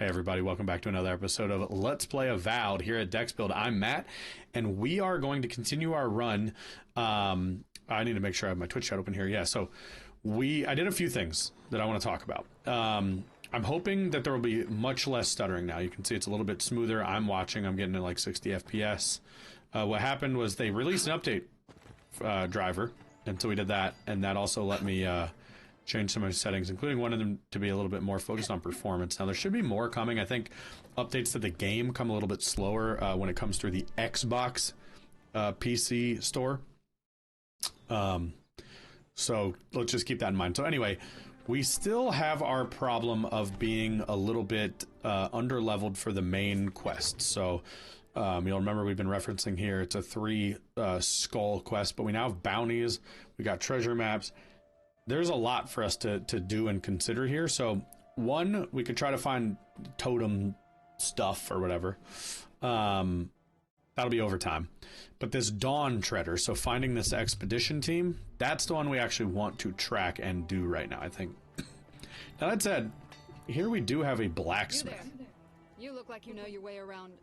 Hey everybody, welcome back to another episode of Let's Play Avowed here at Dexbuild. I'm Matt, and we are going to continue our run. I need to make sure I have my Twitch chat open here. Yeah, so I did a few things that I want to talk about. I'm hoping that there will be much less stuttering now. You can see it's a little bit smoother. I'm watching, I'm getting to like 60 FPS. What happened was they released an update driver, and so we did that, and that also let me change some of the settings, including one of them to be a little bit more focused on performance. Now, there should be more coming. I think updates to the game come a little bit slower when it comes through the Xbox PC store. So let's just keep that in mind. So anyway, we still have our problem of being a little bit under-leveled for the main quest. So you'll remember we've been referencing here, it's a 3 skull quest, but we now have bounties, we got treasure maps. There's a lot for us to do and consider here. So one, we could try to find totem stuff or whatever. That'll be over time. But this Dawntreader, so finding this expedition team, that's the one we actually want to track and do right now, I think. Now that said, here we do have a blacksmith. You there. You look like you know your way around.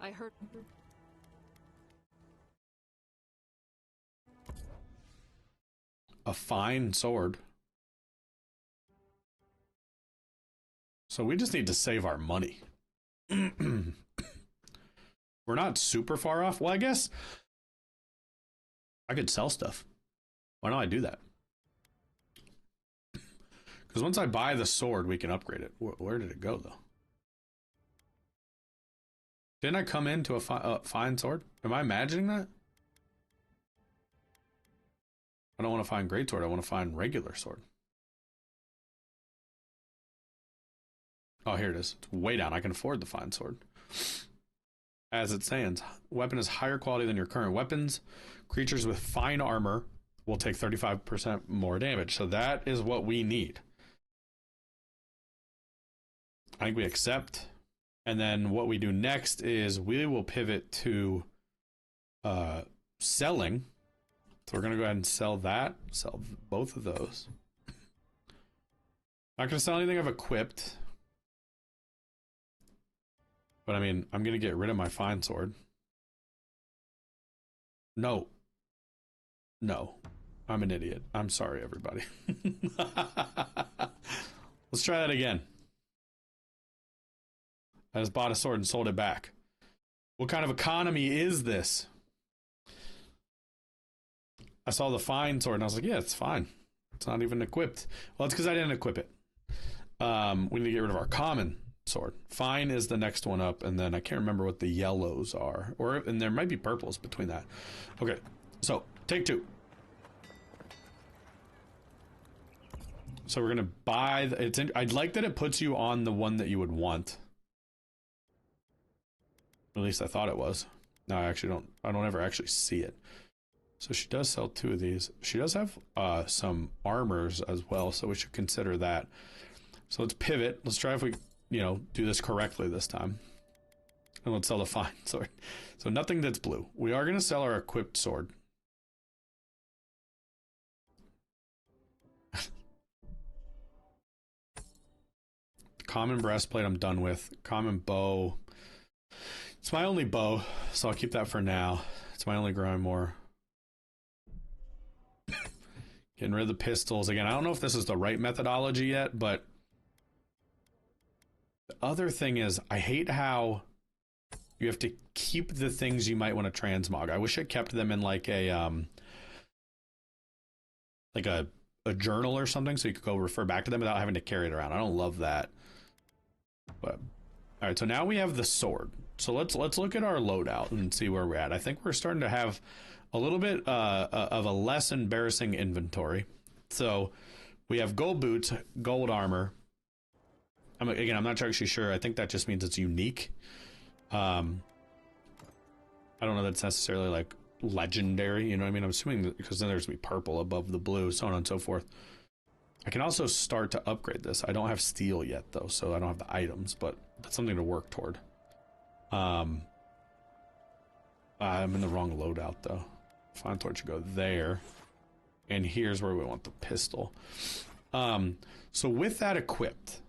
I heard. A fine sword. So we just need to save our money. We're not super far off. Well, I guess I could sell stuff. Why don't I do that? Because once I buy the sword, we can upgrade it. Where did it go, though? Didn't I come into a fine sword? Am I imagining that? I don't want to find greatsword. I want to find regular sword. Oh, here it is. It's way down. I can afford the fine sword. As it stands, weapon is higher quality than your current weapons. Creatures with fine armor will take 35% more damage. So that is what we need. I think we accept. And then what we do next is we will pivot to selling. So we're going to go ahead and sell that. Sell both of those. Not going to sell anything I've equipped. But I mean, I'm going to get rid of my fine sword. No. No. I'm an idiot. I'm sorry, everybody. Let's try that again. I just bought a sword and sold it back. What kind of economy is this? I saw the fine sword and I was like, yeah, it's fine. It's not even equipped. Well, it's because I didn't equip it. We need to get rid of our common sword. Fine is the next one up, and then I can't remember what the yellows are. And there might be purples between that. Okay, so take 2. So we're gonna buy. I'd like that it puts you on the one that you would want. At least I thought it was. No, I actually don't. I don't ever actually see it. So she does sell 2 of these. She does have some armors as well, so we should consider that. So let's pivot. Let's try if we, do this correctly this time. And let's sell the fine sword. So nothing that's blue. We are going to sell our equipped sword. Common breastplate I'm done with. Common bow. It's my only bow, so I'll keep that for now. It's my only grimoire. Getting rid of the pistols. Again, I don't know if this is the right methodology yet, but the other thing is I hate how you have to keep the things you might want to transmog. I wish I kept them in like a journal or something so you could go refer back to them without having to carry it around. I don't love that. But all right, so now we have the sword. So let's look at our loadout and see where we're at. I think we're starting to have a little bit of a less embarrassing inventory. So we have gold boots, gold armor. I'm not actually sure. I think that just means it's unique. I don't know that's necessarily like legendary, you know what I mean? I'm assuming that because then there's gonna be purple above the blue, so on and so forth. I can also start to upgrade this. I don't have steel yet though, so I don't have the items, but that's something to work toward. I'm in the wrong loadout though. Fine sword should go there. And here's where we want the pistol. So with that equipped,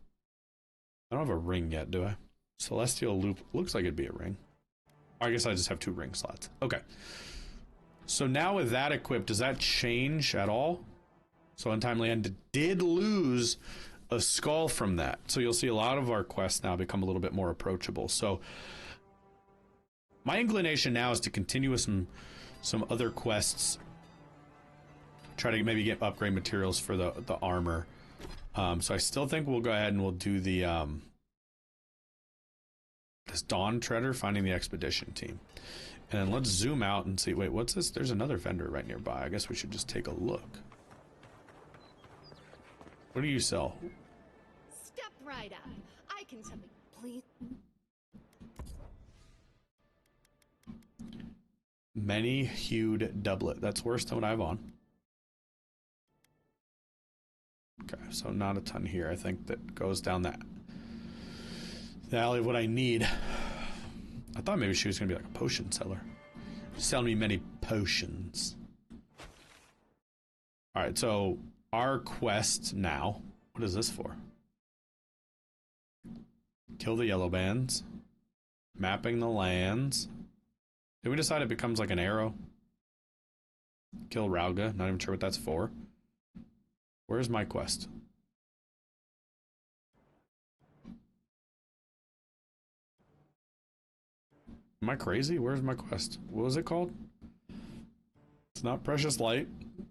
I don't have a ring yet, do I? Celestial loop looks like it'd be a ring. I guess I just have 2 ring slots. Okay. So now with that equipped, does that change at all? So Untimely End did lose a skull from that. So you'll see a lot of our quests now become a little bit more approachable. So my inclination now is to continue with some other quests. Try to maybe get upgrade materials for the armor. So I still think we'll go ahead and we'll do the this Dawntreader, finding the expedition team. And then let's zoom out and see, wait, what's this? There's another vendor right nearby. I guess we should just take a look. What do you sell? Step right up. I can tell you, please. Many-hued doublet. That's worse than what I have on. Okay, so not a ton here. I think that goes down the alley of what I need. I thought maybe she was going to be like a potion seller. Sell me many potions. Alright, so our quest now. What is this for? Kill the yellow bands. Mapping the lands. Did we decide it becomes like an arrow? Kill Rauga. Not even sure what that's for. Where's my quest? Am I crazy? Where's my quest? What was it called? It's not Precious Light.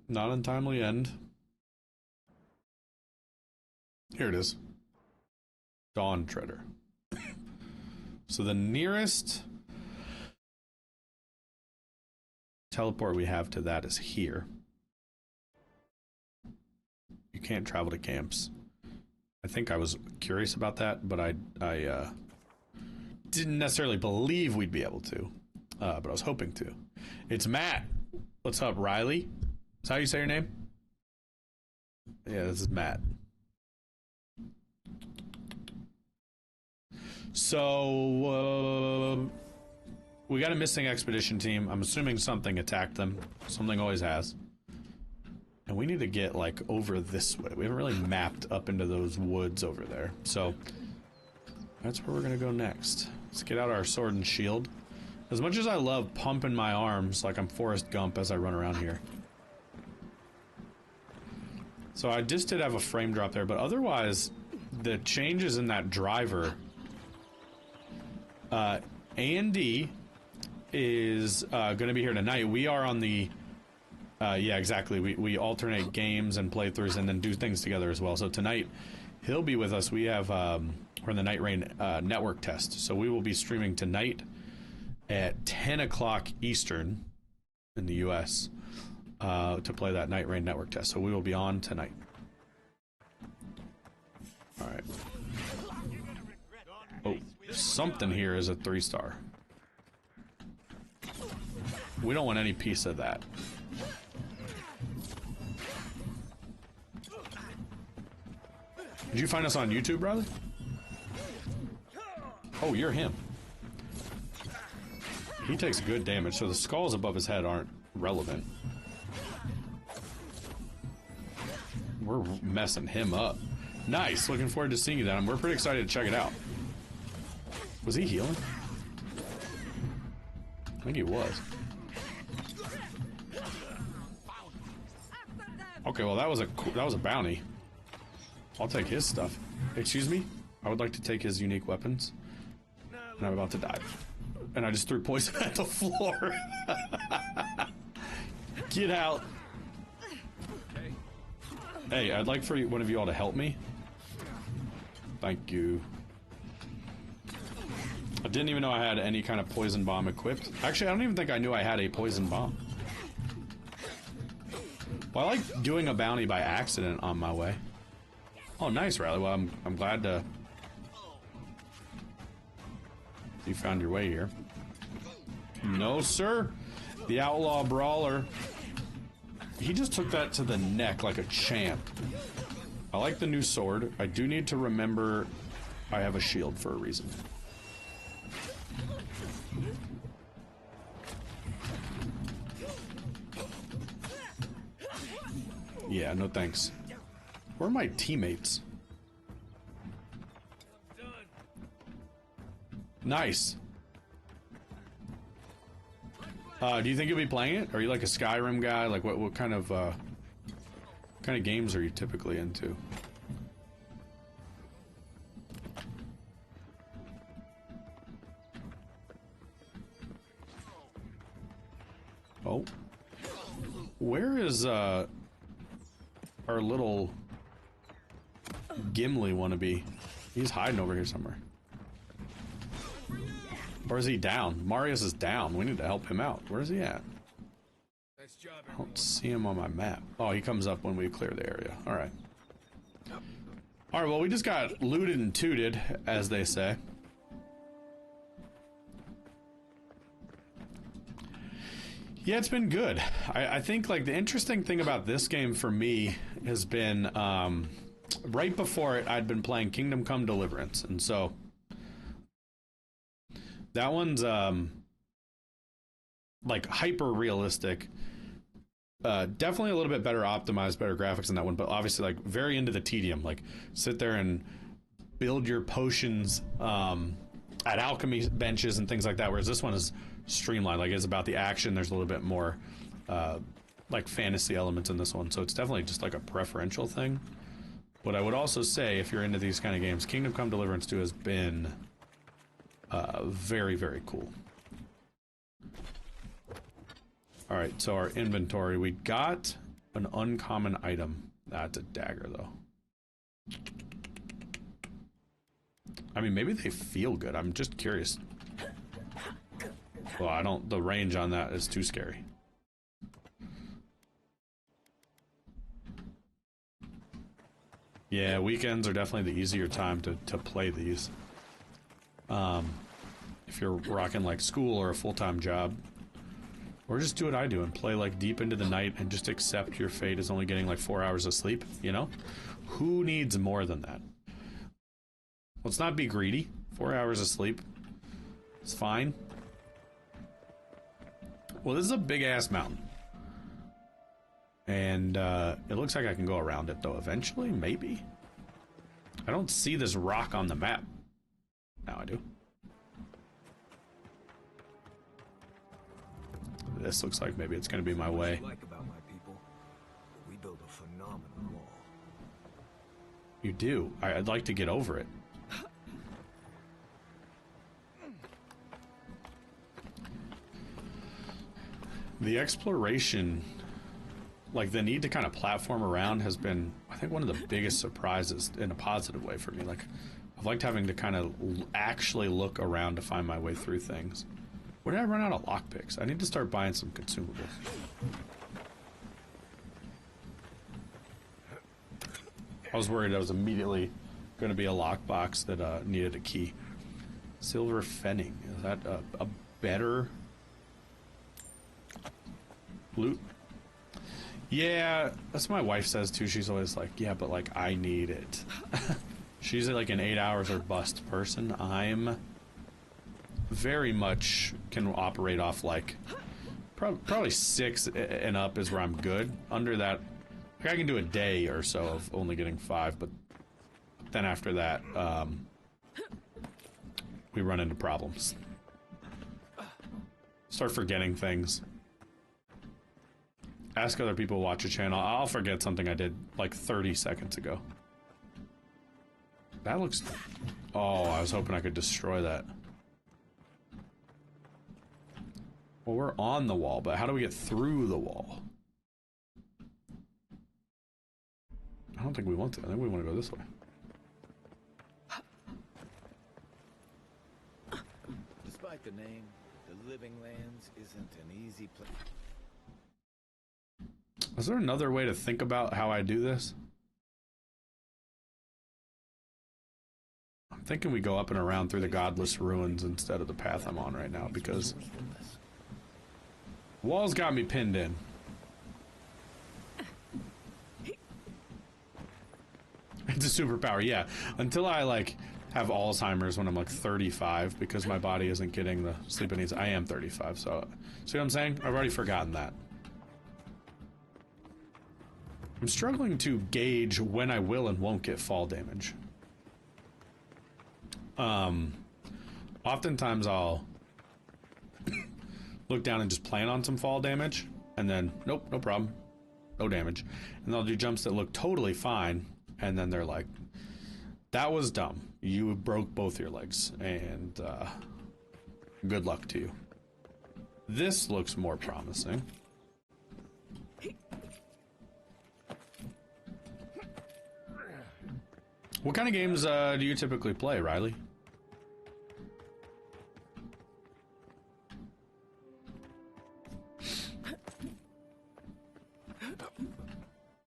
Not Untimely End. Here it is. Dawntreader. So the nearest teleport we have to that is here. You can't travel to camps. I think I was curious about that, but I didn't necessarily believe we'd be able to. But I was hoping to. It's Matt. What's up, Riley? Is that how you say your name? Yeah, this is Matt. So, we got a missing expedition team. I'm assuming something attacked them. Something always has. And we need to get, like, over this way. We haven't really mapped up into those woods over there. So, that's where we're going to go next. Let's get out our sword and shield. As much as I love pumping my arms like I'm Forrest Gump as I run around here. So I just did have a frame drop there, but otherwise, the changes in that driver... A&D is going to be here tonight. We are on the... yeah, exactly. We alternate games and playthroughs and then do things together as well. So tonight, he'll be with us. We have... we're in the Night Rain network test. So we will be streaming tonight at 10 o'clock Eastern in the US to play that Night Rain network test. So we will be on tonight. Alright. Oh, something here is a 3-star. We don't want any piece of that. Did you find us on YouTube, brother? Oh, you're him. He takes good damage, so the skulls above his head aren't relevant. We're messing him up. Nice, looking forward to seeing you then. We're pretty excited to check it out. Was he healing? I think he was. Okay, well that was a bounty. I'll take his stuff. Excuse me? I would like to take his unique weapons. And I'm about to die. And I just threw poison at the floor. Get out. Hey, I'd like for one of you all to help me. Thank you. I didn't even know I had any kind of poison bomb equipped. Actually, I don't even think I knew I had a poison bomb. Well, I like doing a bounty by accident on my way. Oh, nice, Riley. Well, I'm glad to... You found your way here. No, sir. The Outlaw Brawler. He just took that to the neck like a champ. I like the new sword. I do need to remember I have a shield for a reason. Yeah, no thanks. Where are my teammates? Nice. Do you think you'll be playing it? Are you like a Skyrim guy? Like what kind of games are you typically into? Oh. Where is our little Gimli wannabe? He's hiding over here somewhere. Or is he down? Marius is down. We need to help him out. Where is he at? I don't see him on my map. Oh, he comes up when we clear the area. Alright. Alright, well, we just got looted and tooted, as they say. Yeah, it's been good. I think, like, the interesting thing about this game for me has been, right before it, I'd been playing Kingdom Come Deliverance, and so that one's, like, hyper-realistic. Definitely a little bit better optimized, better graphics than that one, but obviously, like, very into the tedium. Like, sit there and build your potions, at alchemy benches and things like that, whereas this one is streamlined. Like, it's about the action. There's a little bit more, like, fantasy elements in this one, so it's definitely just, like, a preferential thing. But I would also say, if you're into these kind of games, Kingdom Come Deliverance 2 has been very, very cool. Alright, so our inventory. We got an uncommon item. That's a dagger, though. I mean, maybe they feel good. I'm just curious. Well, I don't... The range on that is too scary. Yeah, weekends are definitely the easier time to play these. If you're rocking, like, school or a full-time job. Or just do what I do and play, like, deep into the night and just accept your fate as only getting, like, 4 hours of sleep, you know? Who needs more than that? Let's not be greedy. 4 hours of sleep. It's fine. Well, this is a big-ass mountain. And, it looks like I can go around it, though, eventually, maybe? I don't see this rock on the map. Now I do. This looks like maybe it's going to be my way. Like about my people, we build a phenomenal wall. You do. I'd like to get over it. The exploration, like the need to kind of platform around, has been, I think, one of the biggest surprises in a positive way for me. Like, I've liked having to kind of actually look around to find my way through things. Where did I run out of lockpicks? I need to start buying some consumables. I was worried I was immediately going to be a lockbox that needed a key. Silver Fenning. Is that a better loot? Yeah, that's what my wife says too. She's always like, yeah, but like, I need it. She's like an 8 hours or bust person. I'm very much can operate off like probably 6 and up is where I'm good. Under that, like, I can do a day or so of only getting 5, but then after that, we run into problems. Start forgetting things. Ask other people to watch a channel. I'll forget something I did like 30 seconds ago. That looks... Oh, I was hoping I could destroy that. Well, we're on the wall, but how do we get through the wall? I don't think we want to. I think we want to go this way. Despite the name, the Living Lands isn't an easy place. Is there another way to think about how I do this? I'm thinking we go up and around through the godless ruins instead of the path I'm on right now, because wall's got me pinned in. It's a superpower, yeah. Until I like have Alzheimer's when I'm like 35, because my body isn't getting the sleep it needs. I am 35, so see what I'm saying? I've already forgotten that. I'm struggling to gauge when I will and won't get fall damage. oftentimes I'll look down and just plan on some fall damage, and then, nope, no problem. No damage. And they'll do jumps that look totally fine, and then they're like, that was dumb. You broke both your legs, and good luck to you. This looks more promising. What kind of games do you typically play, Riley?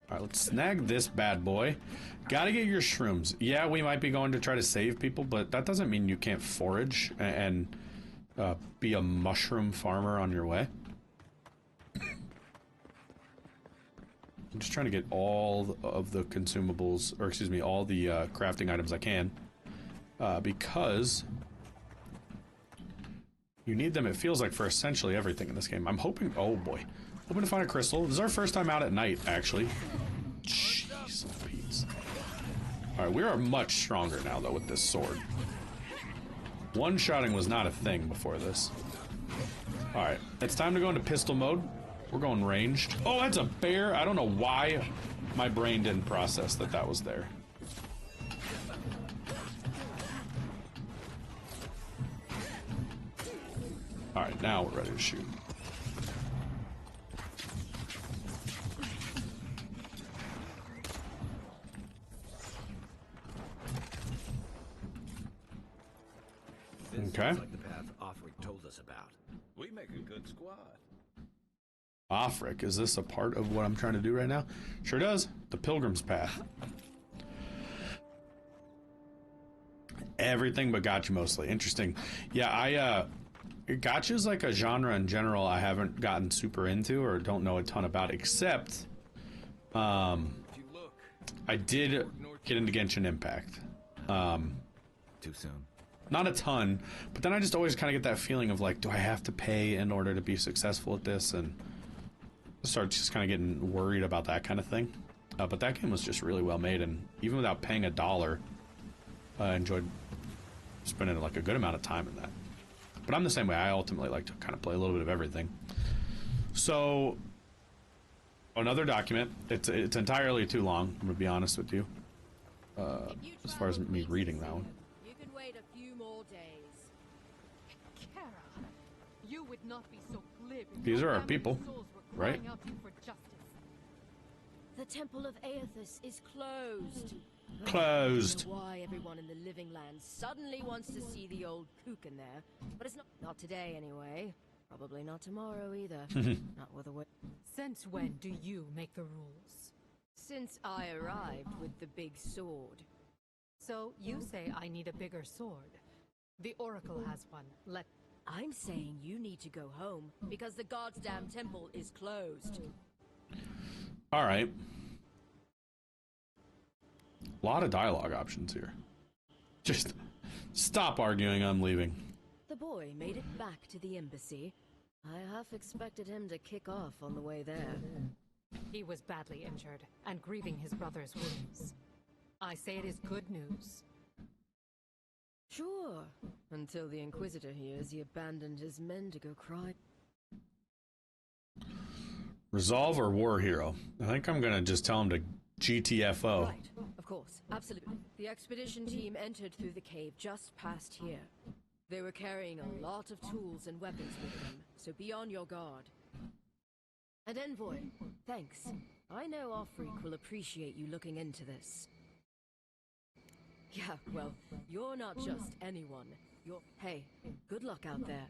Alright, let's snag this bad boy. Gotta get your shrooms. Yeah, we might be going to try to save people, but that doesn't mean you can't forage and be a mushroom farmer on your way. I'm just trying to get all of the consumables, or excuse me, all the crafting items I can, because you need them, it feels like, for essentially everything in this game. I'm hoping, oh boy, hoping to find a crystal. This is our first time out at night, actually. Jeez, Pete. Alright, we are much stronger now, though, with this sword. One-shotting was not a thing before this. Alright, it's time to go into pistol mode. We're going ranged. Oh, that's a bear. I don't know why my brain didn't process that that was there. Alright, now we're ready to shoot. Okay. Like the path Offric told us about. We make a good squad. Offric, is this a part of what I'm trying to do right now? Sure does. The Pilgrim's Path. Everything but gacha mostly. Interesting. Yeah, gacha's like a genre in general I haven't gotten super into or don't know a ton about, except I did get into Genshin Impact. Too soon. Not a ton, but then I just always kind of get that feeling of like, do I have to pay in order to be successful at this? And start just kind of getting worried about that kind of thing. But that game was just really well made, and even without paying $1, I enjoyed spending like a good amount of time in that. But I'm the same way. I ultimately like to kind of play a little bit of everything. So another document. It's entirely too long, I'm gonna be honest with you. As far as me reading that one. You can wait a few more days. Kara, you would not be so glib. These are our people, right? The Temple of Eothas is closed. Closed. I don't know why everyone in the living land suddenly wants to see the old kook in there, but it's not today anyway. Probably not tomorrow either. Not with a way. Since when do you make the rules? Since I arrived with the big sword. So you say I need a bigger sword. The Oracle has one. I'm saying you need to go home because the goddamn temple is closed. All right. A lot of dialogue options here. Just stop arguing, I'm leaving. The boy made it back to the embassy. I half expected him to kick off on the way there. He was badly injured and grieving his brother's wounds. I say it is good news. Sure, until the Inquisitor hears he abandoned his men to go cry. Resolve or war hero? I think I'm gonna just tell him to GTFO. Right, of course, absolutely. The expedition team entered through the cave just past here. They were carrying a lot of tools and weapons with them, so be on your guard. And Envoy, thanks. I know Offric will appreciate you looking into this. Yeah, well, you're not just anyone. Hey, good luck out there.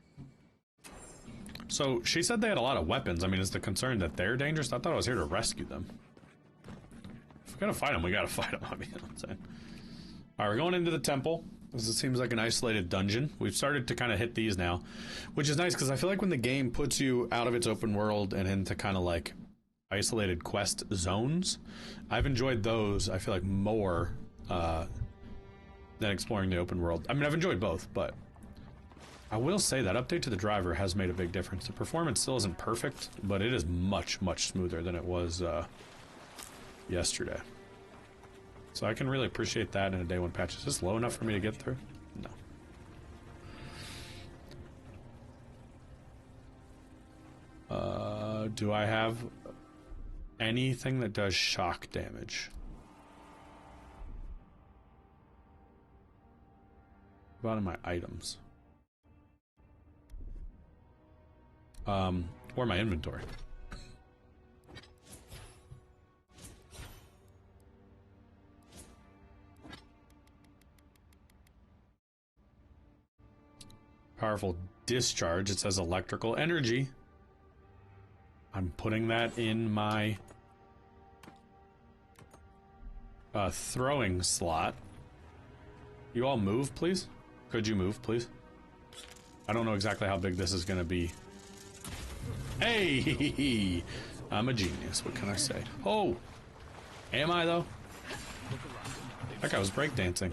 So she said they had a lot of weapons. I mean, is the concern that they're dangerous? I thought I was here to rescue them. If we gotta fight them, we gotta fight them. I mean, you know what I'm saying. All right, we're going into the temple. This seems like an isolated dungeon. We've started to kind of hit these now, which is nice because I feel like when the game puts you out of its open world and into kind of like isolated quest zones, I've enjoyed those, I feel like, more than exploring the open world. I mean, I've enjoyed both, but I will say that update to the driver has made a big difference. The performance still isn't perfect, but it is much, much smoother than it was yesterday. So I can really appreciate that in a day one patch. Is this low enough for me to get through? No. Do I have anything that does shock damage? What about in my items? Or my inventory. Powerful discharge. It says electrical energy. I'm putting that in my throwing slot. You all move, please? Could you move, please? I don't know exactly how big this is going to be. Hey! I'm a genius. What can I say? Oh! Am I, though? That guy was breakdancing.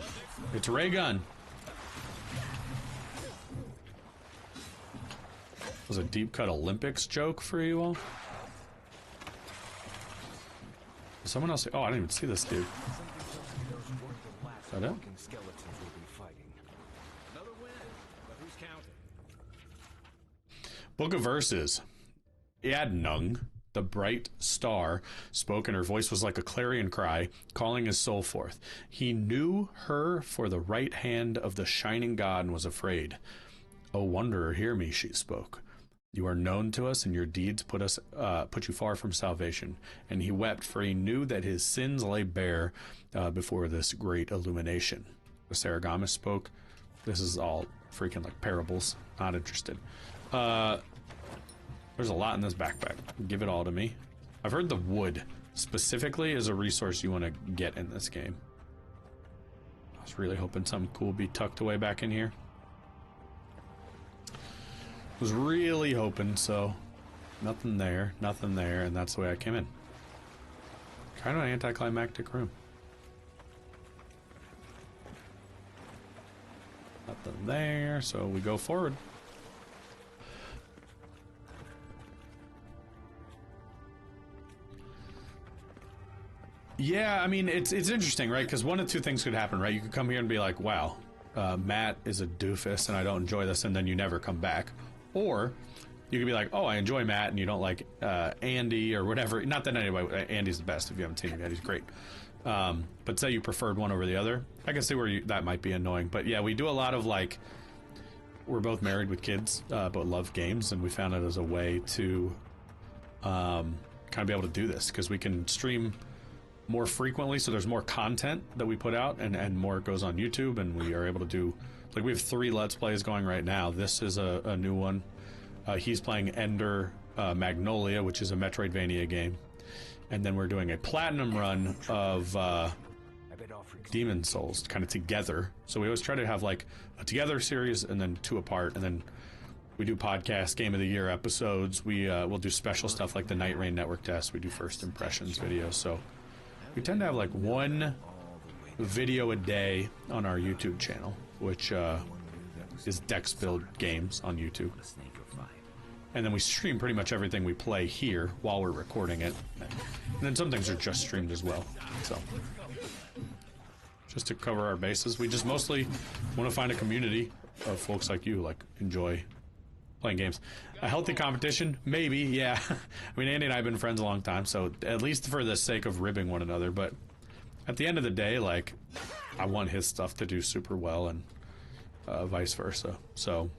It's a ray gun. Was a deep cut Olympics joke for you all? Someone else. Oh, I didn't even see this dude. Is that it? Book of Verses. Yadnung, the bright star, spoke, and her voice was like a clarion cry, calling his soul forth. He knew her for the right hand of the shining god and was afraid. O wanderer, hear me, she spoke. You are known to us, and your deeds put you far from salvation. And he wept, for he knew that his sins lay bare before this great illumination. The Saragamus spoke. This is all freaking like parables. Not interested. There's a lot in this backpack. Give it all to me. I've heard the wood specifically is a resource you want to get in this game. I was really hoping something cool would be tucked away back in here. Was really hoping, so nothing there, and that's the way I came in. Kind of an anticlimactic room. Nothing there, so we go forward. Yeah, I mean, it's interesting, right? Because one of two things could happen, right? You could come here and be like, wow, Matt is a doofus and I don't enjoy this, and then you never come back. Or you could be like, oh, I enjoy Matt and you don't like Andy or whatever. Not that anyway, Andy's the best if you haven't seen him yet. He's great. But say you preferred one over the other. I can see where that might be annoying. But yeah, we do a lot of like, we're both married with kids, but love games. And we found it as a way to kind of be able to do this because we can stream more frequently. So there's more content that we put out and more goes on YouTube. And we are able to do, like, we have 3 Let's Plays going right now. This is a new one. He's playing Ender Magnolia, which is a Metroidvania game. And then we're doing a platinum run of Demon Souls, kind of together. So we always try to have, like, a together series and then 2 apart. And then we do podcast Game of the Year episodes. We'll do special stuff like the Night Rain Network test. We do first impressions videos. So we tend to have, like, 1 video a day on our YouTube channel, which is Dexbuild Games on YouTube. And then we stream pretty much everything we play here while we're recording it. And then some things are just streamed as well. So, just to cover our bases, we just mostly want to find a community of folks like you, like, enjoy playing games. A healthy competition? Maybe, yeah. I mean, Andy and I have been friends a long time, so at least for the sake of ribbing one another. But at the end of the day, like, I want his stuff to do super well and vice versa. So,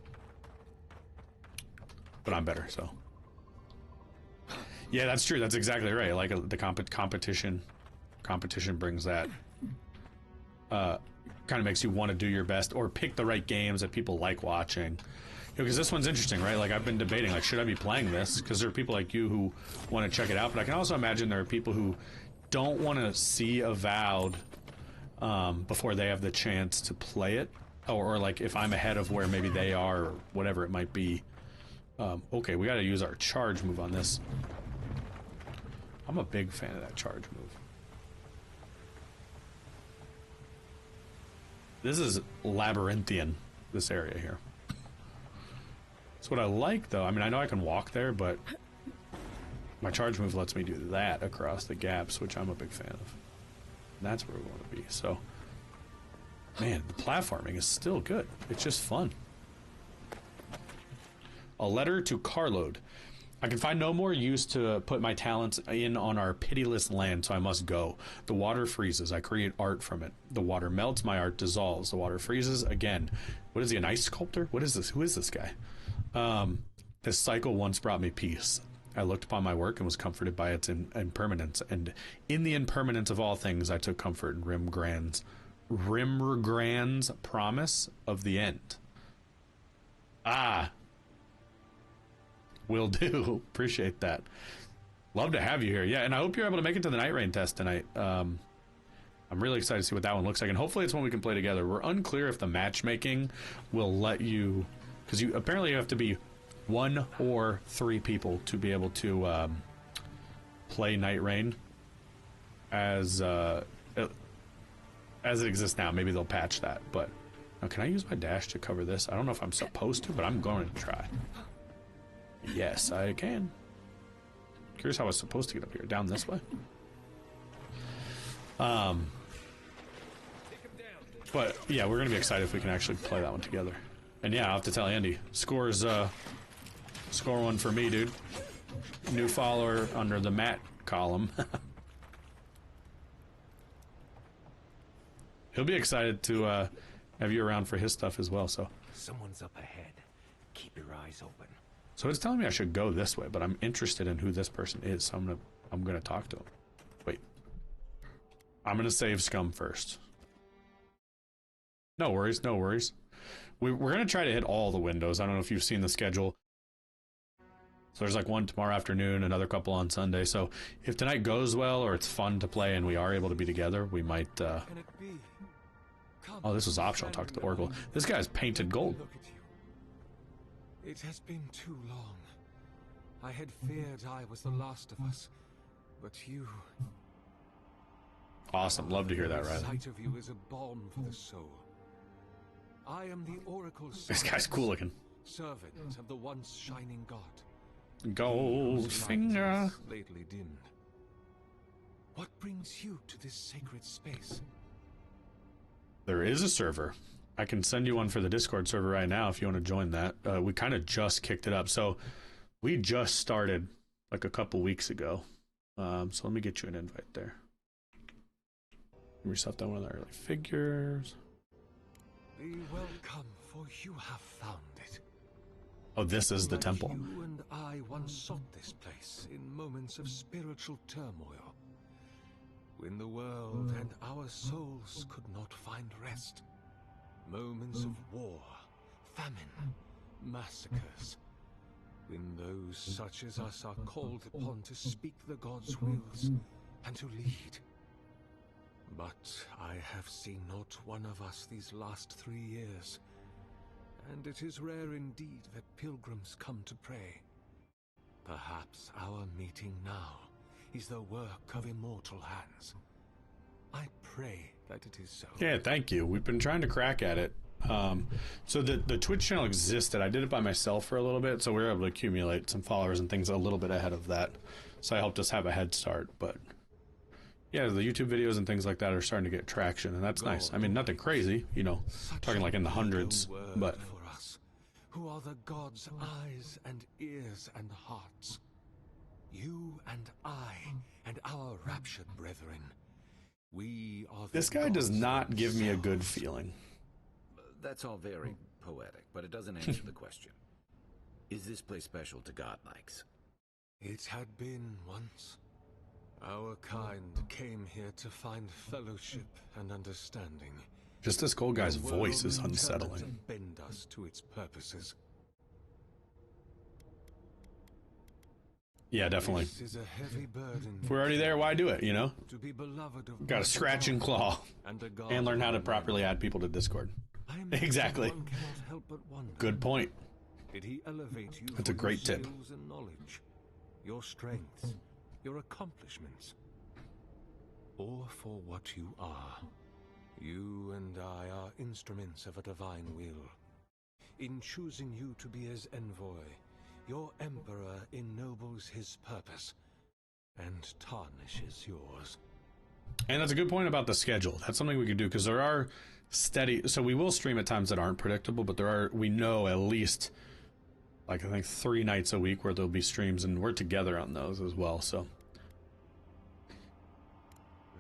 but I'm better, so. Yeah, that's true. That's exactly right. Like, the competition brings that. Kind of makes you want to do your best or pick the right games that people like watching. Because this one's interesting, right? Like, I've been debating, like, should I be playing this? Because there are people like you who want to check it out, but I can also imagine there are people who don't want to see Avowed before they have the chance to play it, or like if I'm ahead of where maybe they are, or whatever it might be. Okay, we got to use our charge move on this. I'm a big fan of that charge move. This is labyrinthian, this area here. So what I like, though, I mean, I know I can walk there, but my charge move lets me do that across the gaps, which I'm a big fan of. And that's where we want to be. So, man, the platforming is still good. It's just fun. A letter to Carload. I can find no more use to put my talents in on our pitiless land, so I must go. The water freezes. I create art from it. The water melts. My art dissolves. The water freezes again. What is he, an ice sculptor? What is this? Who is this guy? This cycle once brought me peace. I looked upon my work and was comforted by its impermanence. And in the impermanence of all things, I took comfort in Rimgrand's promise of the end. Ah. Will do. Appreciate that. Love to have you here. Yeah, and I hope you're able to make it to the Night Rain test tonight. I'm really excited to see what that one looks like, and hopefully it's one we can play together. We're unclear if the matchmaking will let you, because you apparently have to be 1 or 3 people to be able to play Night Rain as it exists now. Maybe they'll patch that. But now, can I use my dash to cover this? I don't know if I'm supposed to, but I'm going to try. Yes, I can. Curious how I was supposed to get up here. Down this way? But yeah, we're gonna be excited if we can actually play that one together. And yeah, I'll have to tell Andy. Score 1 for me, dude. New follower under the Matt column. He'll be excited to have you around for his stuff as well. So someone's up ahead. Keep your eyes open. So it's telling me I should go this way, but I'm interested in who this person is, so I'm gonna talk to him. Wait. I'm gonna save Scum first. No worries, no worries. We're gonna try to hit all the windows. I don't know if you've seen the schedule. So there's like one tomorrow afternoon, another couple on Sunday. So if tonight goes well or it's fun to play and we are able to be together, we might Oh, this was optional. Talk to the Oracle. This guy's painted gold. It has been too long. I had feared I was the last of us, but you... Awesome, love to hear that, The Riley. sight of you is a balm for the soul. I am the Oracle's This guy's cool looking. servant of the once shining god. Gold Whose light finger. has lately dimmed. What brings you to this sacred space? There is a server. I can send you one for the Discord server right now if you want to join that. We kind of just kicked it up. So we just started like a couple weeks ago. So let me get you an invite there. Give yourself down one of the early figures. Be welcome, for you have found it. Oh, this is the Like temple. You and I once sought this place in moments of spiritual turmoil, when the world and our souls could not find rest. Moments of war, famine, massacres, when those such as us are called upon to speak the gods' wills and to lead. But I have seen not one of us these last 3 years, and it is rare indeed that pilgrims come to pray. Perhaps our meeting now is the work of immortal hands. I pray that it is so. Yeah, thank you. We've been trying to crack at it. So the Twitch channel existed. I did it by myself for a little bit, so we were able to accumulate some followers and things a little bit ahead of that. So I helped us have a head start. But yeah, the YouTube videos and things like that are starting to get traction, and that's nice. I mean, nothing crazy, you know, talking like in the hundreds, but for us, who are the gods' eyes and ears and hearts. You and I and our raptured brethren. We are the this guy does gods not give me a good themselves. feeling. That's all very poetic, but it doesn't answer the question. Is this place special to godlikes? It had been once. Our kind came here to find fellowship and understanding. Just this gold guy's The world voice is determined unsettling. to bend us to its purposes. Yeah, definitely. This is a heavy burden. If we're already there, why do it, you know? To be beloved of Got to scratch and claw and, a God and learn how to of properly add people to Discord. I imagine Exactly. one cannot help but wonder, Good point. did he elevate you That's for a great your tip. skills and knowledge, your strengths, your accomplishments, or for what you are? You and I are instruments of a divine will. In choosing you to be his envoy, your emperor ennobles his purpose and tarnishes yours. And that's a good point about the schedule. That's something we could do, because there are steady, so we will stream at times that aren't predictable, but there are, we know at least like I think 3 nights a week where there'll be streams, and we're together on those as well. So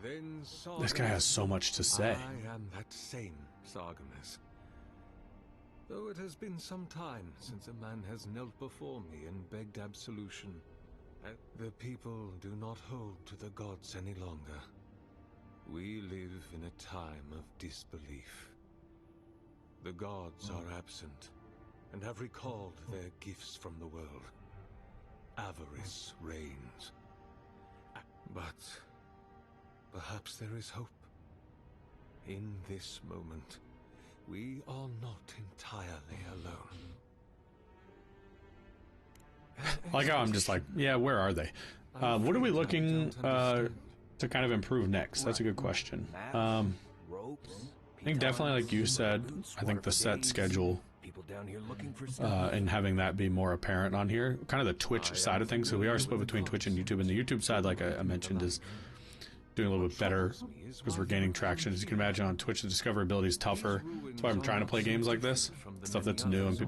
Then this guy has so much to say. I am that same Sargenes. Though it has been some time since a man has knelt before me and begged absolution, the people do not hold to the gods any longer. We live in a time of disbelief. The gods are absent, and have recalled their gifts from the world. Avarice reigns. But perhaps there is hope. In this moment, we are not entirely alone. Like how I'm just like, yeah, where are they? What are we looking to kind of improve next? That's a good question. I think definitely, like you said, I think the set schedule and having that be more apparent on here, kind of the Twitch side of things. So we are split between Twitch and YouTube, and the YouTube side, like I mentioned, is doing a little bit better because we're gaining traction. As you can imagine, on Twitch, the discoverability is tougher. That's why I'm trying to play games like this, stuff that's new and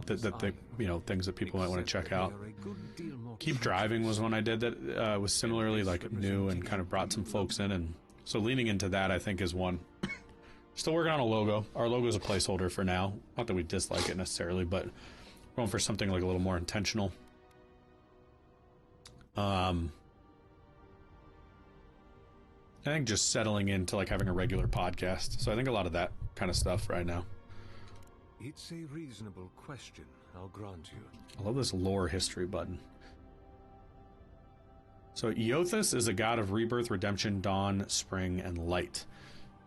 things that people might want to check out. Keep Driving was one I did that was similarly like new and kind of brought some folks in, and so leaning into that, I think, is one. Still working on a logo. Our logo is a placeholder for now. Not that we dislike it necessarily, but going for something like a little more intentional. I think just settling into like having a regular podcast. So I think a lot of that kind of stuff right now. It's a reasonable question, I'll grant you. I love this lore history button. So Eothas is a god of rebirth, redemption, dawn, spring, and light.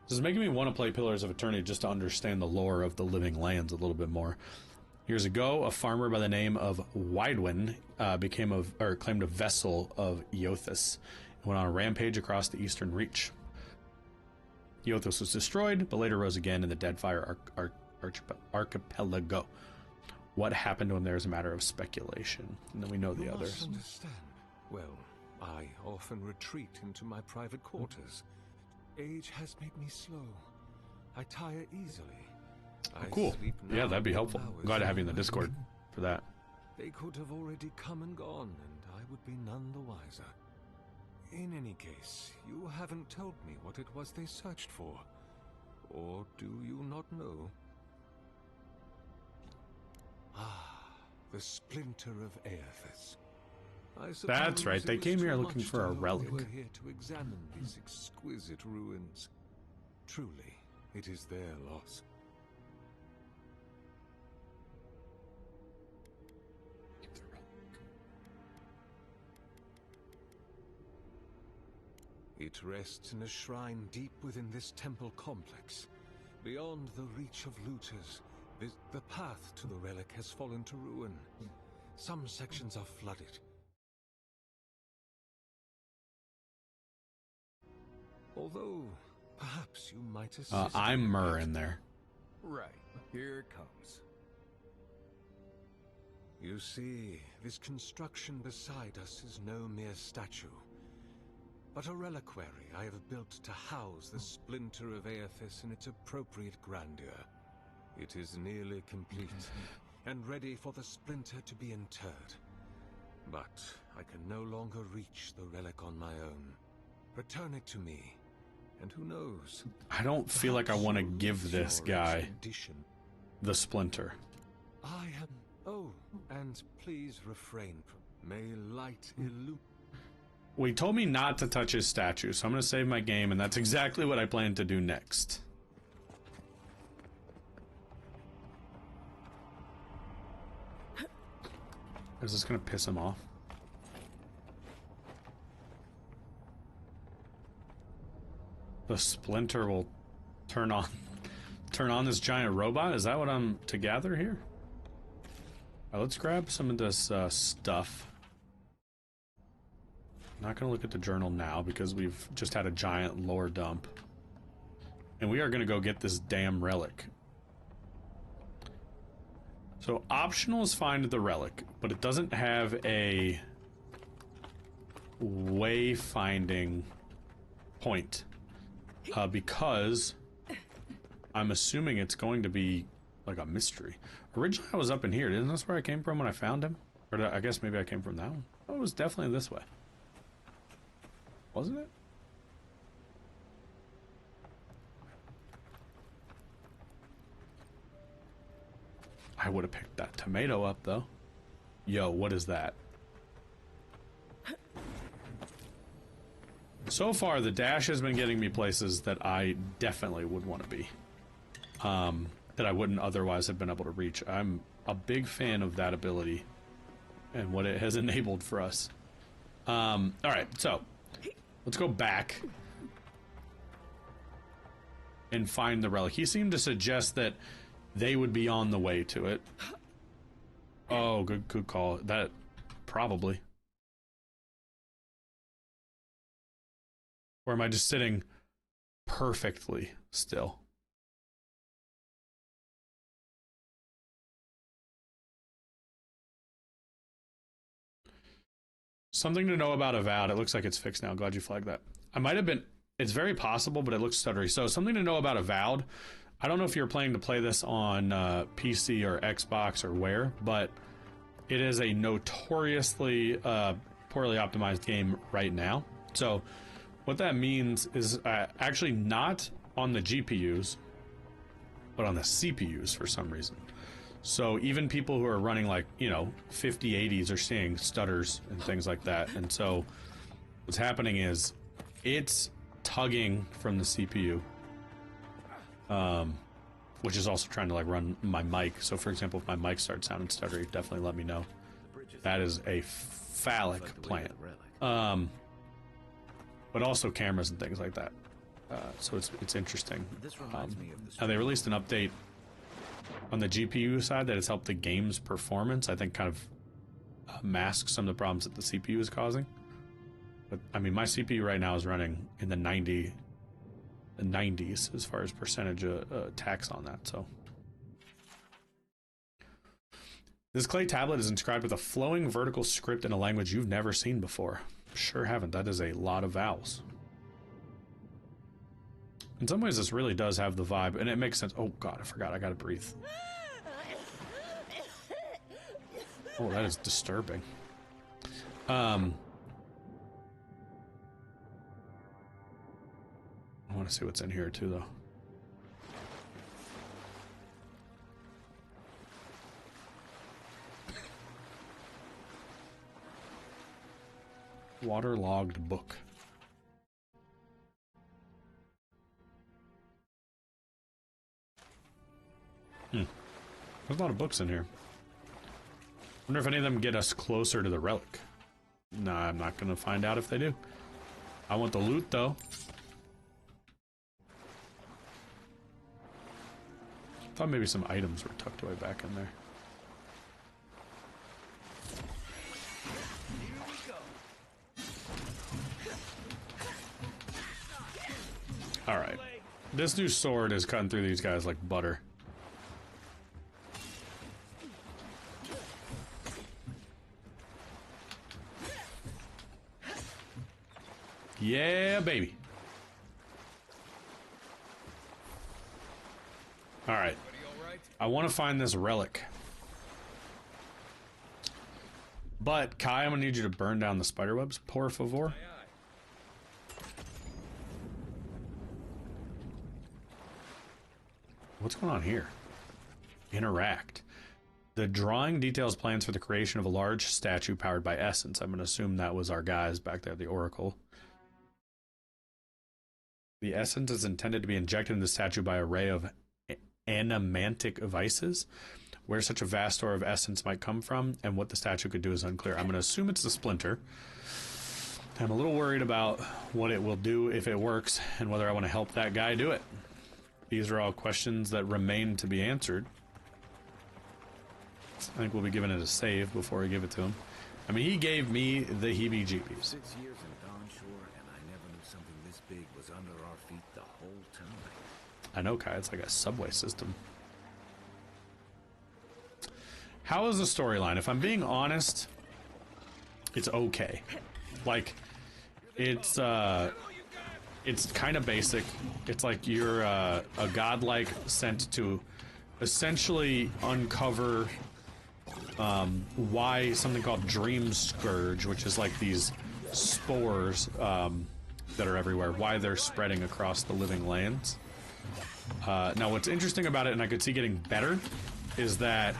This is making me want to play Pillars of Eternity just to understand the lore of the Living Lands a little bit more. Years ago, a farmer by the name of Widewin claimed a vessel of Eothas and went on a rampage across the Eastern Reach. Eothas was destroyed, but later rose again in the Deadfire Archipelago. What happened to him there is a matter of speculation, and then we know the others. Understand. Well, I often retreat into my private quarters. Age has made me slow. I tire easily. Cool. Yeah, that'd be helpful. I'm glad to have you in the Discord for that. They could have already come and gone, and I would be none the wiser. In any case, you haven't told me what it was they searched for. Or do you not know? Ah, the Splinter of Eothas. That's right, they came here looking for a relic. They were here to examine these exquisite ruins. Truly, it is their loss. It rests in a shrine deep within this temple complex. Beyond the reach of looters, the path to the relic has fallen to ruin. Some sections are flooded. Although, perhaps you might assist. I'm Myrrh in there. Right, here it comes. You see, this construction beside us is no mere statue, but a reliquary I have built to house the Splinter of Eothas in its appropriate grandeur. It is nearly complete, and ready for the Splinter to be interred. But I can no longer reach the relic on my own. Return it to me, and who knows? I don't feel like I want to give this guy the Splinter. I am... Oh, and please refrain from... May light illuminate... Well, he told me not to touch his statue, so I'm going to save my game, and that's exactly what I plan to do next. Is this going to piss him off? The Splinter will turn on this giant robot? Is that what I'm to gather here? All right, let's grab some of this stuff. Not going to look at the journal now because we've just had a giant lore dump. And we are going to go get this damn relic. So optional is find the relic, but it doesn't have a wayfinding point. Because I'm assuming it's going to be like a mystery. Originally I was up in here. Isn't this where I came from when I found him? Or I guess maybe I came from that one. Oh, it was definitely this way. Wasn't it? I would have picked that tomato up, though. Yo, what is that? So far, the dash has been getting me places that I definitely would want to be. That I wouldn't otherwise have been able to reach. I'm a big fan of that ability and what it has enabled for us. Alright, so let's go back and find the relic. He seemed to suggest that they would be on the way to it. Oh, good call. That probably. Or am I just sitting perfectly still? Something to know about Avowed. It looks like it's fixed now. Glad you flagged that. I might have been... It's very possible, but it looks stuttery. So, something to know about Avowed. I don't know if you're planning to play this on PC or Xbox or where, but it is a notoriously poorly optimized game right now. So, what that means is actually not on the GPUs, but on the CPUs for some reason. So even people who are running like, you know, 5080s are seeing stutters and things like that. And so what's happening is it's tugging from the CPU, which is also trying to like run my mic. So for example, if my mic starts sounding stuttery, definitely let me know. That is a phallic plant. But also cameras and things like that. So it's interesting. Now they released an update on the GPU side that has helped the game's performance. I think kind of mask some of the problems that the CPU is causing. But I mean, my CPU right now is running in the 90s as far as percentage tax on that. So this clay tablet is inscribed with a flowing vertical script in a language you've never seen before. Sure haven't. That is a lot of vowels. In some ways, this really does have the vibe, and it makes sense. Oh god, I forgot. I gotta breathe. Oh, that is disturbing. I want to see what's in here too, though. Waterlogged book. There's a lot of books in here. Wonder if any of them get us closer to the relic. No, I'm not gonna find out if they do. I want the loot, though. Thought maybe some items were tucked away back in there. Alright. This new sword is cutting through these guys like butter. Yeah, baby. Alright. I want to find this relic. But, Kai, I'm going to need you to burn down the spiderwebs, por favor. What's going on here? Interact. The drawing details plans for the creation of a large statue powered by essence. I'm going to assume that was our guys back there, the Oracle. The essence is intended to be injected in the statue by an array of animantic vices. Where such a vast store of essence might come from and what the statue could do is unclear. I'm going to assume it's the Splinter. I'm a little worried about what it will do if it works and whether I want to help that guy do it. These are all questions that remain to be answered. I think we'll be giving it a save before we give it to him. I mean, he gave me the heebie-jeebies. 6 years in Dawnshore, and I never knew something this big was under our feet the whole time. I know, Kai. It's like a subway system. How is the storyline? If I'm being honest, it's okay. Like, it's kind of basic. It's like you're a godlike sent to essentially uncover why something called Dream Scourge, which is like these spores that are everywhere, why they're spreading across the living lands. Now, what's interesting about it, and I could see getting better, is that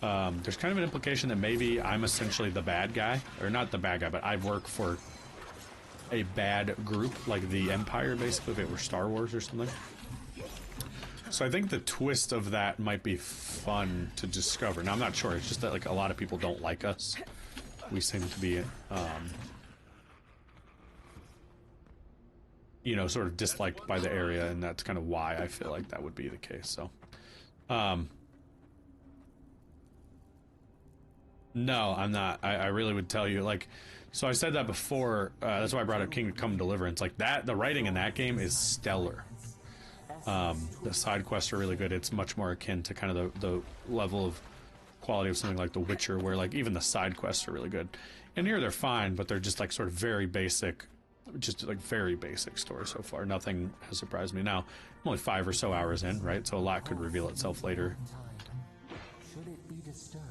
there's kind of an implication that maybe I'm essentially the bad guy, or not the bad guy, but I work for a bad group, like the Empire, basically, if it were Star Wars or something. So I think the twist of that might be fun to discover. Now, I'm not sure. It's just that, like, a lot of people don't like us. We seem to be, you know, sort of disliked by the area, and that's kind of why I feel like that would be the case. So, no, I'm not. I really would tell you, like, so I said that before. That's why I brought up Kingdom Come Deliverance. Like that, the writing in that game is stellar. The side quests are really good. It's much more akin to kind of the level of quality of something like The Witcher, where like even the side quests are really good. And here they're fine, but they're just like sort of very basic, just like very basic story so far. Nothing has surprised me. Now, I'm only 5 or so hours in, right? So a lot could reveal itself later. Should it be disturbed?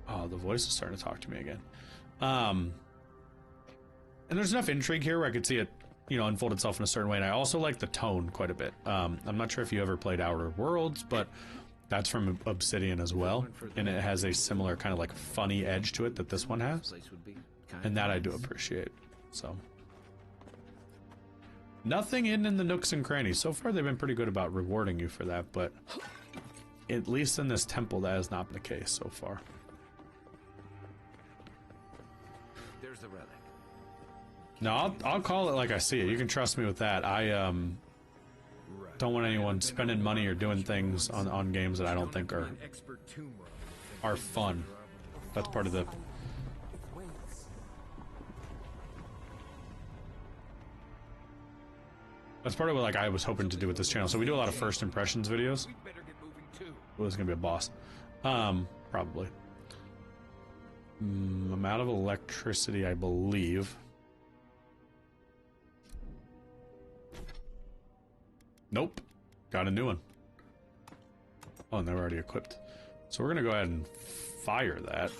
Oh, the voice is starting to talk to me again. And there's enough intrigue here where I could see it, you know, unfold itself in a certain way. And I also like the tone quite a bit. I'm not sure if you ever played Outer Worlds, but that's from Obsidian as well. And it has a similar kind of like funny edge to it that this one has. And that I do appreciate. So, nothing in the nooks and crannies. So far, they've been pretty good about rewarding you for that, but at least in this temple, that has not been the case so far. There's the relic. No, I'll call it like I see it. You can trust me with that. I don't want anyone spending money or doing things on games that I don't think are fun. That's part of the... That's part of what like I was hoping to do with this channel. So we do a lot of first impressions videos. Oh, this is gonna be a boss. Probably. I'm out of electricity, I believe. Nope. Got a new one. Oh, and they're already equipped. So we're gonna go ahead and fire that.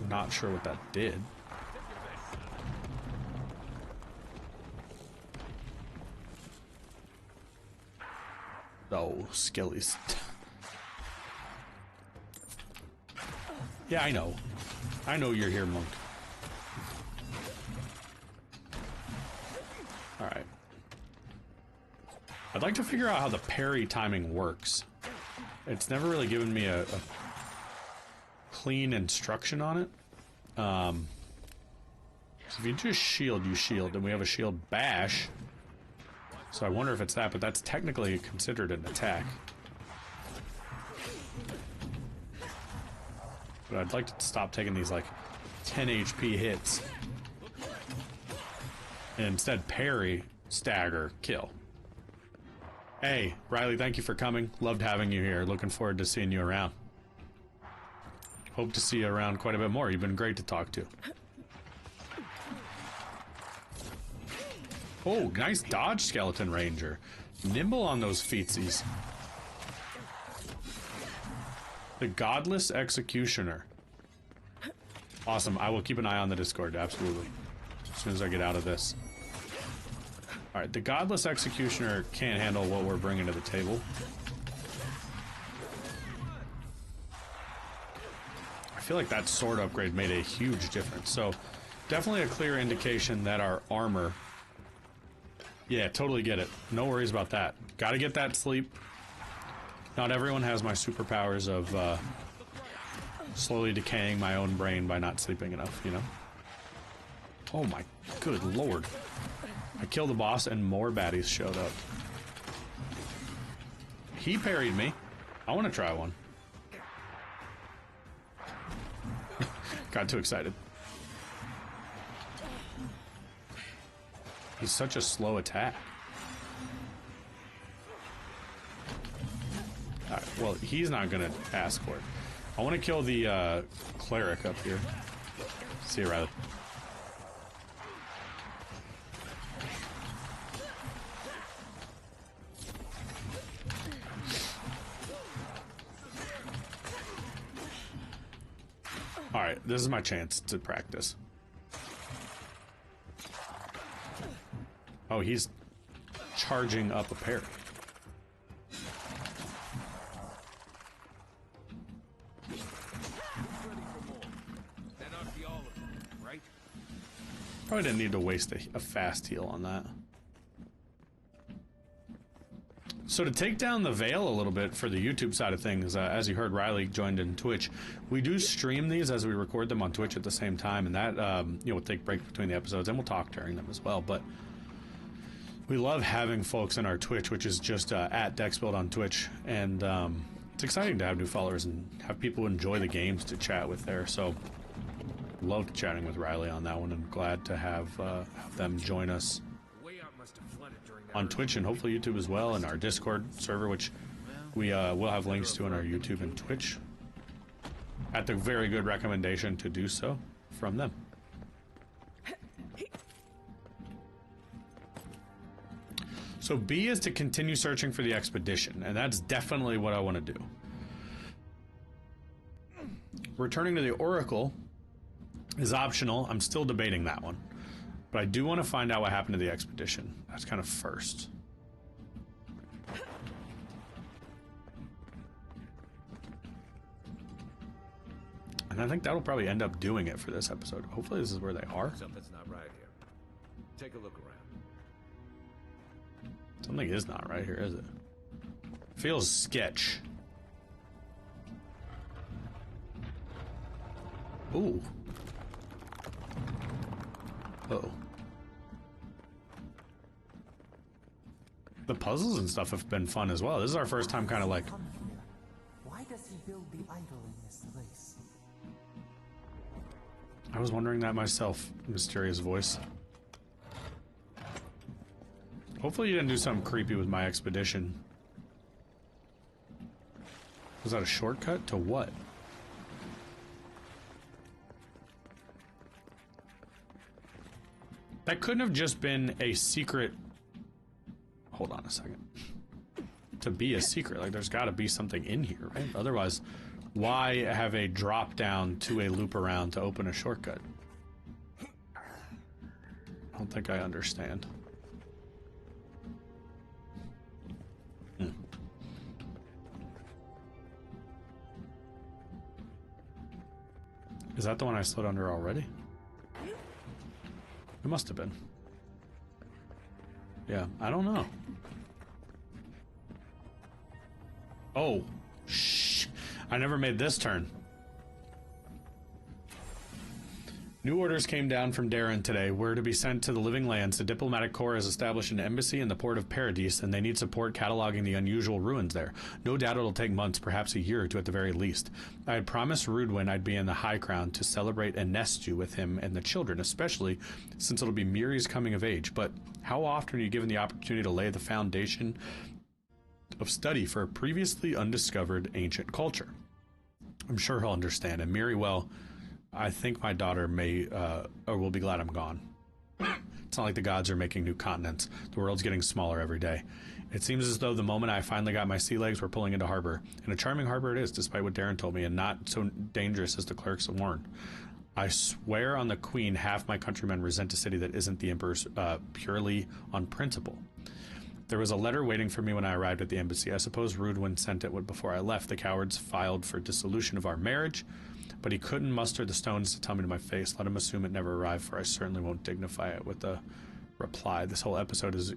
Not sure what that did. Oh, skillies. Yeah, I know. I know you're here, monk. Alright. I'd like to figure out how the parry timing works. It's never really given me a clean instruction on it. So if you just shield, you shield, and we have a shield bash. So I wonder if it's that, but that's technically considered an attack. But I'd like to stop taking these like 10 HP hits. And instead parry, stagger, kill. Hey, Riley, thank you for coming. Loved having you here. Looking forward to seeing you around. Hope to see you around quite a bit more. You've been great to talk to. Oh, nice dodge, Skeleton Ranger. Nimble on those feetsies. The Godless Executioner. Awesome. I will keep an eye on the Discord, absolutely. As soon as I get out of this. Alright, the Godless Executioner can't handle what we're bringing to the table. I feel like that sword upgrade made a huge difference. So, definitely a clear indication that our armor... Yeah, totally get it. No worries about that. Gotta get that sleep. Not everyone has my superpowers of slowly decaying my own brain by not sleeping enough, you know? Oh my good lord. I killed the boss and more baddies showed up. He parried me. I want to try one. Got too excited. He's such a slow attack. Alright, well, he's not gonna ask for it. I want to kill the cleric up here. See you, Riley. Alright, this is my chance to practice. Oh, he's charging up a parry. Probably didn't need to waste a fast heal on that. So to take down the veil a little bit for the YouTube side of things, as you heard, Riley joined in Twitch. We do stream these as we record them on Twitch at the same time, and that we'll take breaks between the episodes, and we'll talk during them as well. But we love having folks in our Twitch, which is just at Dexbuild on Twitch, and it's exciting to have new followers and have people enjoy the games to chat with there. So loved chatting with Riley on that one, and glad to have them join us on Twitch and hopefully YouTube as well, and our Discord server, which we will have links to on our YouTube and Twitch. At the very good recommendation to do so from them. So B is to continue searching for the expedition, and that's definitely what I want to do. Returning to the Oracle is optional. I'm still debating that one. But I do want to find out what happened to the expedition. That's kind of first. And I think that'll probably end up doing it for this episode. Hopefully this is where they are. Something's not right here. Take a look around. Something is not right here, is it? Feels sketch. Ooh. Uh-oh. The puzzles and stuff have been fun as well. This is our first time kind of like... Why does he build the idol in this place? I was wondering that myself, mysterious voice. Hopefully you didn't do something creepy with my expedition. Was that a shortcut to what? That couldn't have just been a secret... Hold on a second. To be a secret, like there's got to be something in here, right? Otherwise, why have a drop down to a loop around to open a shortcut? I don't think I understand. Is that the one I slid under already? It must have been. Yeah, I don't know. Oh, shh. I never made this turn. New orders came down from Darren today. We're to be sent to the Living Lands. The diplomatic corps has established an embassy in the port of Paradis, and they need support cataloging the unusual ruins there. No doubt it'll take months, perhaps a year or two at the very least. I had promised Rudwin I'd be in the High Crown to celebrate and Nestu with him and the children, especially since it'll be Miri's coming of age. But how often are you given the opportunity to lay the foundation of study for a previously undiscovered ancient culture? I'm sure he'll understand, and Miri, well... I think my daughter may, or will be glad I'm gone. It's not like the gods are making new continents. The world's getting smaller every day. It seems as though the moment I finally got my sea legs, we're pulling into harbor. And a charming harbor it is, despite what Darren told me, and not so dangerous as the clerics warned. I swear on the Queen, half my countrymen resent a city that isn't the Emperor's purely on principle. There was a letter waiting for me when I arrived at the embassy. I suppose Rudwin sent it before I left. The cowards filed for dissolution of our marriage, but he couldn't muster the stones to tell me to my face. Let him assume it never arrived, for I certainly won't dignify it with a reply. This whole episode has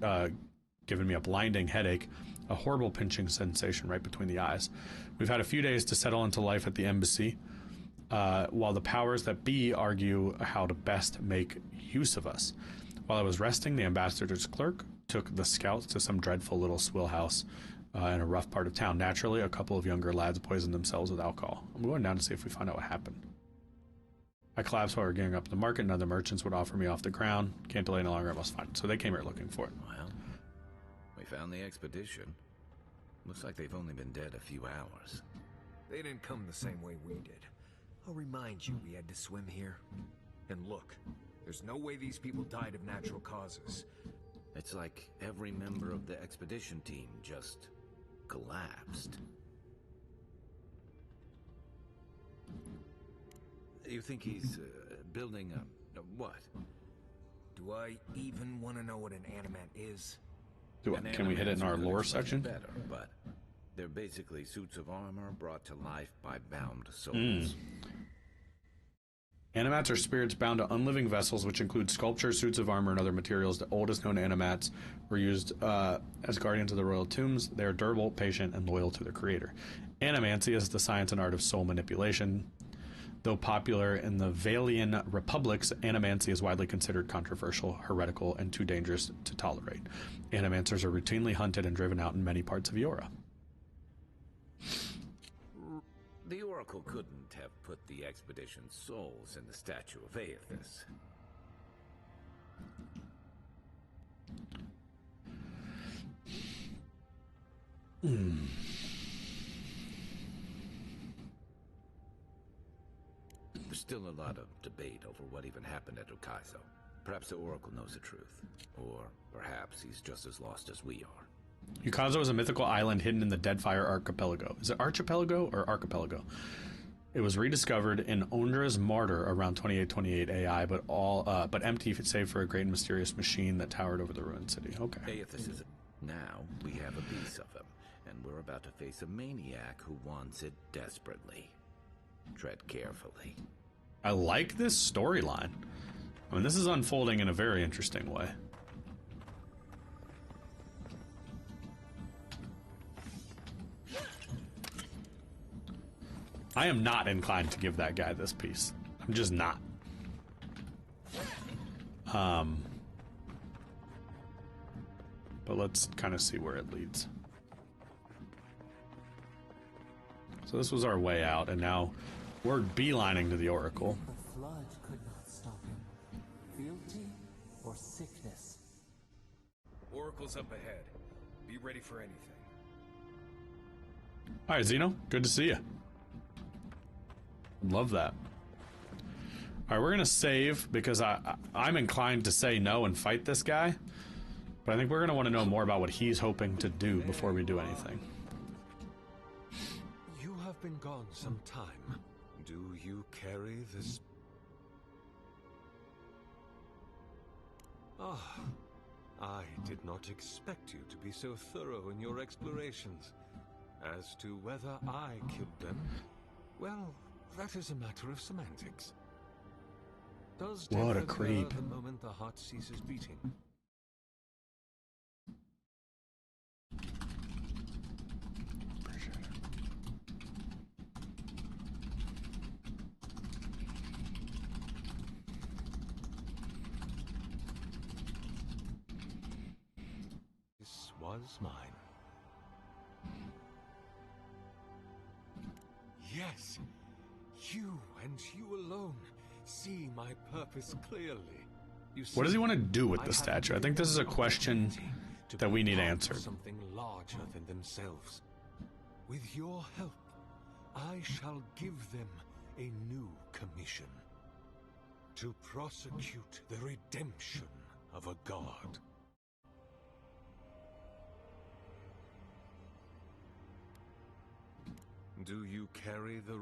given me a blinding headache, a horrible pinching sensation right between the eyes. We've had a few days to settle into life at the embassy, while the powers that be argue how to best make use of us. While I was resting, the ambassador's clerk took the scouts to some dreadful little swill house in a rough part of town. Naturally, a couple of younger lads poisoned themselves with alcohol. I'm going down to see if we find out what happened. I collapsed while we were gearing up the market. None of the merchants would offer me off the ground. Can't delay any longer. I must find it. So they came here looking for it. Well, we found the expedition. Looks like they've only been dead a few hours. They didn't come the same way we did. I'll remind you we had to swim here. And look, there's no way these people died of natural causes. It's like every member of the expedition team just collapsed. You think he's building a what? Do I even want to know what an animat is? Can we hit it in our lore section? Better, but they're basically suits of armor brought to life by bound souls. Animats are spirits bound to unliving vessels, which include sculptures, suits of armor, and other materials. The oldest known animats were used as guardians of the royal tombs. They are durable, patient, and loyal to their creator. Animancy is the science and art of soul manipulation. Though popular in the Valian republics, animancy is widely considered controversial, heretical, and too dangerous to tolerate. Animancers are routinely hunted and driven out in many parts of Eora. The Oracle couldn't have put the expedition's souls in the statue of Eothas. There's still a lot of debate over what even happened at Ukaizo. Perhaps the Oracle knows the truth. Or perhaps he's just as lost as we are. Ukaizo is a mythical island hidden in the Deadfire Archipelago. Is it Archipelago or Archipelago? It was rediscovered in Ondra's Martyr around 2828 AI, but empty save for a great and mysterious machine that towered over the ruined city. Okay. Eothas is now we have a piece of him, and we're about to face a maniac who wants it desperately. Tread carefully. I like this storyline. I mean, this is unfolding in a very interesting way. I am not inclined to give that guy this piece. I'm just not. But let's kind of see where it leads. So this was our way out, and now we're beelining to the Oracle. The flood could not stop him. Fealty or sickness? Oracle's up ahead. Be ready for anything. All right, Zeno. Good to see you. Love that. All right, we're going to save because I'm inclined to say no and fight this guy. But I think we're going to want to know more about what he's hoping to do before we do anything. You have been gone some time. Do you carry this? Ah, I did not expect you to be so thorough in your explorations. As to whether I killed them, well, that is a matter of semantics. Does What a death creep. occur the moment the heart ceases beating? This was mine. Yes, you and you alone see my purpose clearly. You see, What does he want to do with the statue? I think this is a question that we need answered. Something larger than themselves. With your help, I shall give them a new commission. To prosecute the redemption of a god. Do you carry the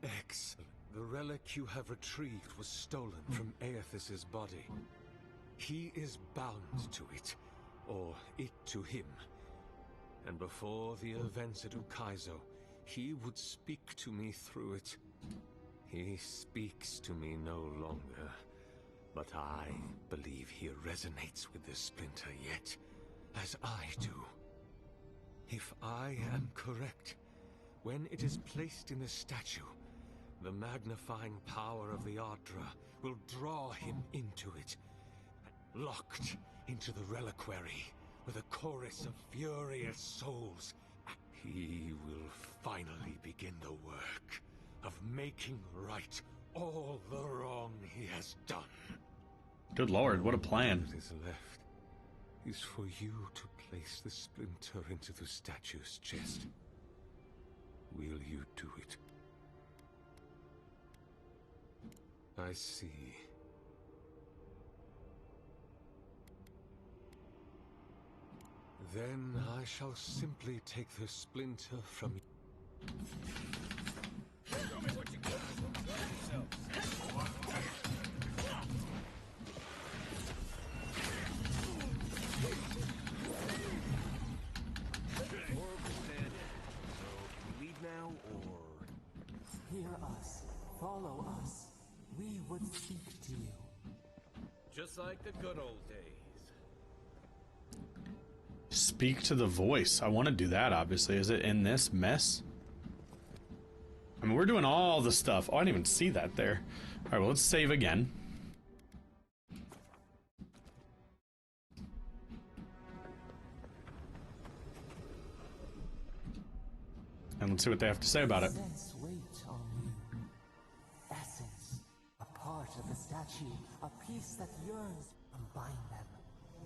Excellent. The relic you have retrieved was stolen from Eothas's body. He is bound to it, or it to him. And before the events at Ukaizo, he would speak to me through it. He speaks to me no longer, but I believe he resonates with the Splinter yet, as I do. If I am correct, when it is placed in the statue, the magnifying power of the Ardra will draw him into it, locked into the reliquary with a chorus of furious souls. He will finally begin the work of making right all the wrong he has done. Good lord, what a plan. What is left is for you to place the splinter into the statue's chest. Will you do it? I see. Then I shall simply take this splinter from you. Show me what you got. Now, or... Hear us. Follow us. We would speak to you. Just like the good old days. Speak to the voice. I want to do that, obviously. Is it in this mess? I mean, we're doing all the stuff. Oh, I didn't even see that there. All right, well, let's save again. And let's see what they have to say about it. Sense weight on you. Essence, a part of the statue, a piece that yearns. Combine them.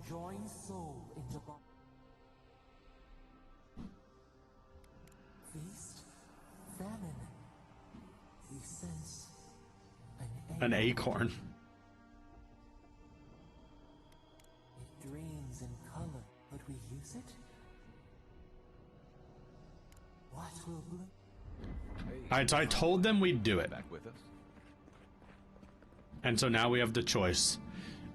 Join soul into body. Feast, famine. We sense An acorn. It dreams in color. Would we use it? What will bloom? Alright, so I told them we'd do it. Back with us? And so now we have the choice.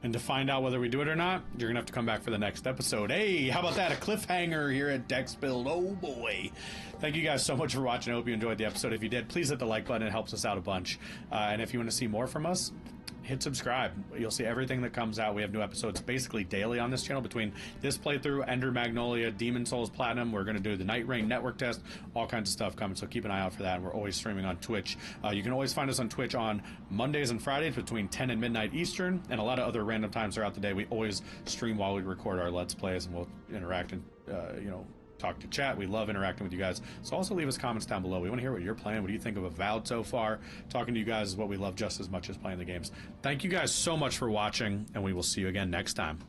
And to find out whether we do it or not, you're gonna have to come back for the next episode. Hey, how about that? A cliffhanger here at Dexbuild. Oh boy. Thank you guys so much for watching. I hope you enjoyed the episode. If you did, please hit the like button. It helps us out a bunch. And if you want to see more from us, hit subscribe. You'll see everything that comes out. We have new episodes basically daily on this channel between this playthrough, Ender Magnolia, Demon Souls Platinum. We're going to do the Night Ring network test, all kinds of stuff coming, so keep an eye out for that. And we're always streaming on Twitch. You can always find us on Twitch on Mondays and Fridays between 10 and midnight Eastern, and a lot of other random times throughout the day. We always stream while we record our Let's Plays, and we'll interact and, talk to chat. We love interacting with you guys. So also leave us comments down below. We want to hear what you're playing. What do you think of Avowed so far? Talking to you guys is what we love just as much as playing the games. Thank you guys so much for watching, and we will see you again next time.